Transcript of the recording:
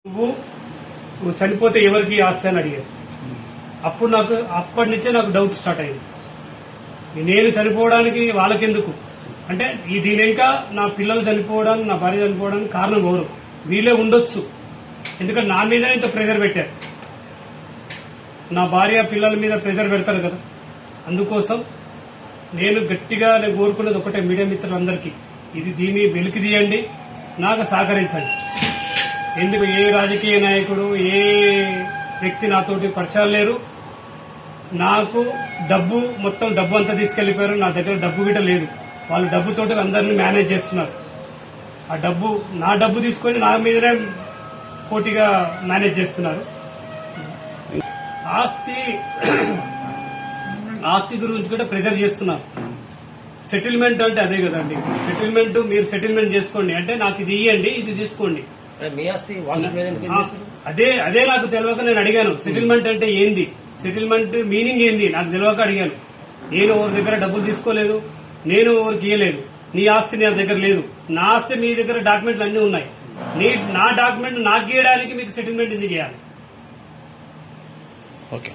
నువ్వు చనిపోతే ఎవరికి ఆస్తి అని అడిగారు. అప్పుడు అప్పటి నుంచే నాకు డౌట్ స్టార్ట్ అయింది. నేను చనిపోవడానికి వాళ్ళకెందుకు అంటే దీని ఇంకా నా పిల్లలు చనిపోవడానికి, నా భార్య చనిపోవడానికి కారణం ఎవరు? వీళ్ళే ఉండొచ్చు. ఎందుకంటే నా మీదనే ఇంత ప్రెజర్ పెట్టారు. నా భార్య పిల్లల మీద ప్రెజర్ పెడతారు కదా. అందుకోసం నేను గట్టిగా కోరుకున్నది ఒకటే, మీడియా మిత్రులందరికీ, దీన్ని వెలికి తీయండి, నాకు సహకరించండి. ఎందుకు ఏ రాజకీయ నాయకుడు, ఏ వ్యక్తి నాతోటి పరిచయాలు లేరు. నాకు మొత్తం డబ్బు అంతా తీసుకెళ్లిపోయారు. నా దగ్గర డబ్బు గిట్ట లేదు. వాళ్ళు డబ్బుతోటి అందరినీ మేనేజ్ చేస్తున్నారు. నా డబ్బు తీసుకొని నా మీదనే పోటీగా మేనేజ్ చేస్తున్నారు. ఆస్తి గురించి కూడా ప్రెజర్ చేస్తున్నారు. సెటిల్మెంట్ అంటే అదే కదండి. మీరు సెటిల్మెంట్ చేసుకోండి అంటే నాకు ఇది ఇవ్వండి, ఇది తీసుకోండి. అదే నాకు తెలియక నేను అడిగాను. సెటిల్మెంట్ అంటే ఏంది, సెటిల్మెంట్ మీనింగ్ ఏంది నాకు తెలియక అడిగాను. నేను ఎవరి దగ్గర డబ్బులు తీసుకోలేదు, నేను ఎవరికి ఇవ్వలేదు. నీ ఆస్తి నా దగ్గర లేదు, నా ఆస్తి మీ దగ్గర డాక్యుమెంట్లు అన్ని ఉన్నాయి. నా డాక్యుమెంట్ నాకు ఇవ్వడానికి మీకు సెటిల్మెంట్ ఎందుకు చేయాలి? ఓకే.